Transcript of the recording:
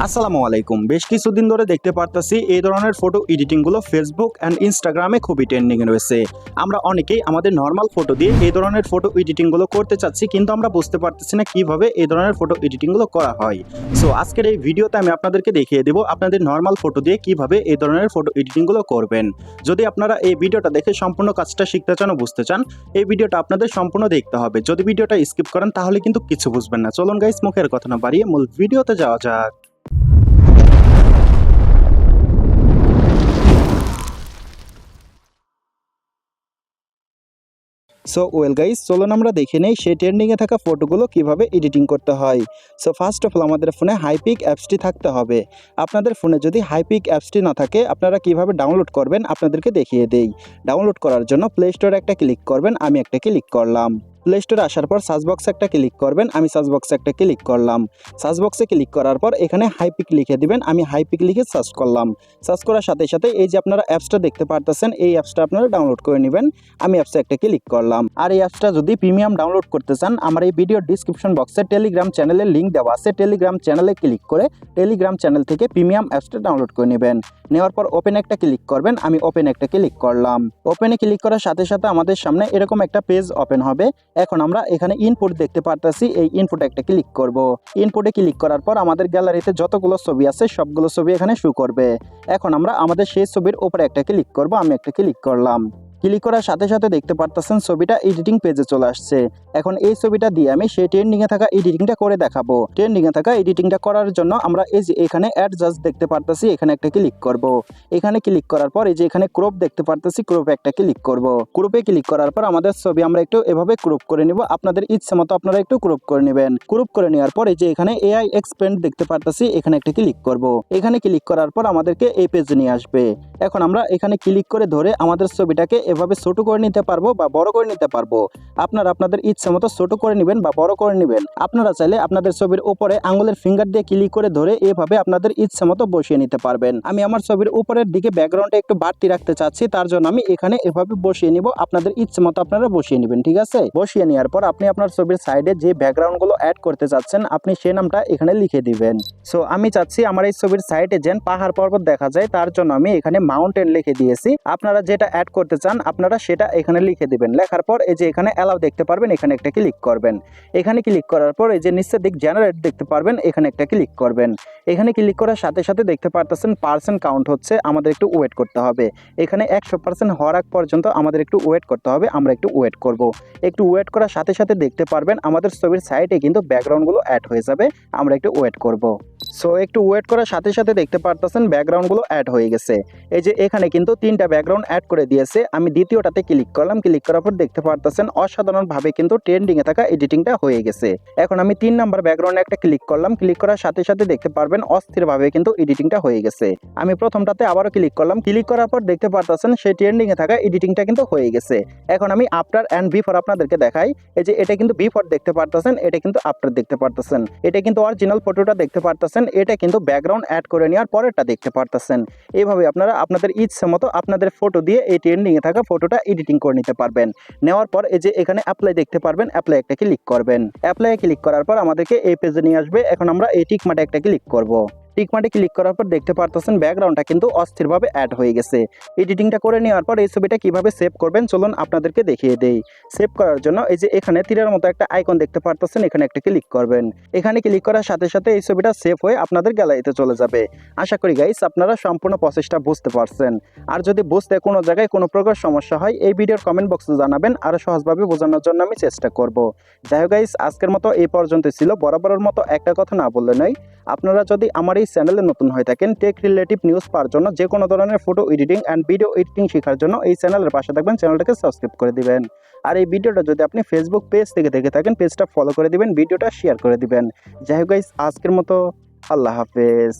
আসসালামু আলাইকুম। বেশ কিছুদিন ধরে দেখতে পারতাছি এই ধরনের ফটো এডিটিং গুলো ফেসবুক অ্যান্ড ইনস্টাগ্রামে খুবই ট্রেন্ডিং এ রয়েছে। আমরা অনেকেই আমাদের নর্মাল ফটো দিয়ে এই ধরনের ফটো এডিটিং গুলো করতে চাচ্ছি, কিন্তু আমরা বুঝতে পারতেছি না কিভাবে এই ধরনের ফটো এডিটিং গুলো করা হয়। সো আজকের এই ভিডিওতে আমি আপনাদেরকে দেখিয়ে দেব আপনাদের নর্মাল ফটো দিয়ে কিভাবে এই ধরনের ফটো এডিটিং গুলো করবেন। যদি আপনারা এই ভিডিওটা দেখে সম্পূর্ণ কাজটা শিখতে চান ও বুঝতে চান, এই ভিডিওটা আপনাদের সম্পূর্ণ দেখতে হবে। যদি ভিডিওটা স্কিপ করেন তাহলে কিন্তু কিছু বুঝবেন না। চলুন গাইস, মুখের কথা না বাড়িয়ে মূল ভিডিওতে যাওয়া যাক। সো ওয়েল গাইস, চলুন আমরা দেখে নেই সেই ট্রেন্ডিংয়ে থাকা ফটোগুলো কিভাবে এডিটিং করতে হয়। সো ফার্স্ট অফ অল আমাদের ফোনে হাইপিক অ্যাপসটি থাকতে হবে। আপনাদের ফোনে যদি হাইপিক অ্যাপসটি না থাকে, আপনারা কিভাবে ডাউনলোড করবেন আপনাদেরকে দেখিয়ে দেই। ডাউনলোড করার জন্য প্লে স্টোরে একটা ক্লিক করবেন, আমি একটা ক্লিক করলাম। প্লে স্টোরে আসার পর সার্চ বক্সে একটা ক্লিক করবেন, আমি সার্চ বক্সে একটা ক্লিক করলাম। সার্চ বক্সে ক্লিক করার পর এখানে হাইপিক লিখে দিবেন, আমি হাইপিক লিখে সার্চ করলাম। সার্চ করার সাথে সাথে এই যে আপনারা অ্যাপসটা দেখতে পারতেছেন, এই অ্যাপসটা আপনারা ডাউনলোড করে নেবেন। আমি অ্যাপসে একটা ক্লিক করলাম। আর এই অ্যাপসটা যদি প্রিমিয়াম ডাউনলোড করতে চান, আমার এই ভিডিওর ডিসক্রিপশন বক্সে টেলিগ্রাম চ্যানেলের লিঙ্ক দেওয়া আছে। টেলিগ্রাম চ্যানেলে ক্লিক করে টেলিগ্রাম চ্যানেল থেকে প্রিমিয়াম অ্যাপসটা ডাউনলোড করে নেবেন। নেওয়ার পর ওপেন একটা ক্লিক করবেন, আমি ওপেন একটা ক্লিক করলাম। ওপেনে ক্লিক করার সাথে সাথে আমাদের সামনে এরকম একটা পেজ ওপেন হবে। এখন আমরা এখানে ইনপুট দেখতে পারতেছি, এই ইনপুটে একটা ক্লিক করব। ইনপুটে ক্লিক করার পর আমাদের গ্যালারিতে যতগুলো ছবি আছে সবগুলো ছবি এখানে শো করবে। এখন আমরা আমাদের সেই ছবির উপরে একটা ক্লিক করব, আমি একটা ক্লিক করলাম। ক্লিক করার সাথে সাথে দেখতে পারতেছেন ছবিটা এডিটিং পেজে চলে আসছে। এখন এই ছবিটা দিয়ে আমি সেই ট্রেন্ডিংয়ে থাকা এডিটিংটা করে দেখাবো। ট্রেন্ডিংয়ে থাকা এডিটিংটা করার জন্য আমরা এই যে এখানে অ্যাডজাস্ট দেখতে পারতেছি, এখানে একটা ক্লিক করব। এখানে ক্লিক করার পর এই যে এখানে ক্রপ দেখতে পারতেছি, ক্রপে একটা ক্লিক করব। ক্রপে ক্লিক করার পর আমাদের ছবি আমরা একটু এভাবে ক্রপ করে নিব। আপনাদের ইচ্ছে মতো আপনারা একটু ক্রপ করে নেবেন। ক্রপ করে নেওয়ার পর এই যে এখানে এআই এক্সপেন্ড দেখতে পারতেছি, এখানে একটা ক্লিক করব। এখানে ক্লিক করার পর আমাদেরকে এই পেজে নিয়ে আসবে। এখন আমরা এখানে ক্লিক করে ধরে আমাদের ছবিটাকে এভাবে ছোট করে নিতে পারবো বা বড় করে নিতে পারবো। আপনারা আপনাদের ইচ্ছে মতো ছোট করে নেবেন বা বড় করে নেবেন। আপনারা চাইলে আপনাদের ছবির উপরে আঙ্গুলের ফিঙ্গার দিয়ে ক্লিক করে ধরে এভাবে আপনাদের ইচ্ছে মতো বসিয়ে নিতে পারবেন। আমি আমার ছবির উপরের দিকে ব্যাকগ্রাউন্ডটা একটু বাড়তি রাখতে চাচ্ছি, তার জন্য আমি এখানে এভাবে বসিয়ে নিব। আপনাদের ইচ্ছে মতো আপনারা বসিয়ে নেবেন, ঠিক আছে? বসিয়ে নেওয়ার পর আপনি আপনার ছবির সাইডে যে ব্যাকগ্রাউন্ড গুলো অ্যাড করতে চাচ্ছেন, আপনি সেই নামটা এখানে লিখে দিবেন। সো আমি চাচ্ছি আমার এই ছবির সাইডে যেন পাহাড় পর্বত দেখা যায়, তার জন্য আমি এখানে মাউন্টেন লিখে দিয়েছি। আপনারা যেটা অ্যাড করতে চান আপনারা সেটা এখানে লিখে দিবেন। লেখার পর এই যে এখানে অ্যালাউ দেখতে পারবেন, এখানে একটা ক্লিক করবেন। এখানে ক্লিক করার পর এই যে নিচের দিক জেনারেট দেখতে পারবেন, এখানে একটা ক্লিক করবেন। এখানে ক্লিক করার সাথে সাথে দেখতে পারতেছেন পার্সেন্ট কাউন্ট হচ্ছে, আমাদের একটু ওয়েট করতে হবে। এখানে 100% হওয়ার আগ পর্যন্ত আমাদের একটু ওয়েট করতে হবে, আমরা একটু ওয়েট করব। একটু ওয়েট করার সাথে সাথে দেখতে পারবেন আমাদের ছবির সাইডে কিন্তু ব্যাকগ্রাউন্ডগুলো অ্যাড হয়ে যাবে, আমরা একটু ওয়েট করব। সো একটু ওয়েট করার সাথে সাথে দেখতে পারতেছেন ব্যাকগ্রাউন্ডগুলো অ্যাড হয়ে গেছে। এই যে এখানে কিন্তু 3টা ব্যাকগ্রাউন্ড অ্যাড করে দিয়েছে। আমি দ্বিতীয়টাতে ক্লিক করলাম, ক্লিক করার পর দেখতে পারতেছেন অসাধারণভাবে কিন্তু ট্রেন্ডিংয়ে থাকা এডিটিংটা হয়ে গেছে। এখন আমি 3 নাম্বার ব্যাকগ্রাউন্ডে একটা ক্লিক করলাম, ক্লিক করার সাথে সাথে দেখতে পারবেন অস্থিরভাবে কিন্তু এডিটিংটা হয়ে গেছে। আমি প্রথমটাতে আবারও ক্লিক করলাম, ক্লিক করার পর দেখতে পারতেছেন সেই ট্রেন্ডিংয়ে থাকা এডিটিংটা কিন্তু হয়ে গেছে। এখন আমি আফটার অ্যান্ড বিফোর আপনাদেরকে দেখাই। এই যে এটা কিন্তু বিফোর দেখতে পারতেছেন, এটা কিন্তু আফটার দেখতে পারতেছেন। এটা কিন্তু অরিজিনাল ফটোটা দেখতে পারতেছেন, এটা কিন্তু ব্যাকগ্রাউন্ড অ্যাড করে নেওয়ার পরেরটা দেখতে পারতেছেন। এইভাবে আপনারা আপনাদের ইচ্ছে মতো আপনাদের ফটো দিয়ে এই ট্রেন্ডিংয়ে থাকা ফটোটা এডিটিং করে নিতে পারবেন। নেওয়ার পর এই যে এখানে অ্যাপ্লাই দেখতে পারবেন, অ্যাপ্লাই একটা ক্লিক করবেন। অ্যাপ্লাই ক্লিক করার পর আমাদেরকে এই পেজে নিয়ে আসবে। এখন আমরা এই টিক মার্কে একটা ক্লিক করব। টিক মার্কে ক্লিক করার পর দেখতে পারতেছেন ব্যাকগ্রাউন্ডটা কিন্তু অস্থিরভাবে অ্যাড হয়ে গেছে। এডিটিংটা করে নেওয়ার পর এই ছবিটা কিভাবে সেভ করবেন চলুন আপনাদেরকে দেখিয়ে দেই। সেভ করার জন্য এই যে এখানে তীরের মতো একটা আইকন দেখতে পারতেছেন, এখানে একটা ক্লিক করবেন। এখানে ক্লিক করার সাথে সাথে এই ছবিটা সেভ হয়ে আপনাদের গ্যালারিতে চলে যাবে। আশা করি গাইস আপনারা সম্পূর্ণ প্রসেসটা বুঝতে পারছেন। আর যদি বুঝতে কোনো জায়গায় কোনো প্রকার সমস্যা হয় এই ভিডিওর কমেন্ট বক্সে জানাবেন, আরো সহজভাবে বোঝানোর জন্য আমি চেষ্টা করব। যাই হোক গাইস, আজকের মতো এই পর্যন্ত ছিল। বরাবরের মতো একটা কথা না বললে নয়, আপনারা যদি আমার এই চ্যানেলে নতুন হয়ে থাকেন টেক রিলেটিভ নিউজ পাওয়ার জন্য, যে কোনো ধরনের photo editing and video editing শেখার জন্য এই চ্যানেলের পাশে থাকবেন, চ্যানেলটাকে সাবস্ক্রাইব করে দিবেন। আর এই ভিডিওটা যদি আপনি ফেসবুক পেজ থেকে দেখে থাকেন পেজটা ফলো করে দিবেন, ভিডিওটা শেয়ার করে দিবেন। যাই হোক গাইস, আজকের মতো আল্লাহ হাফেজ।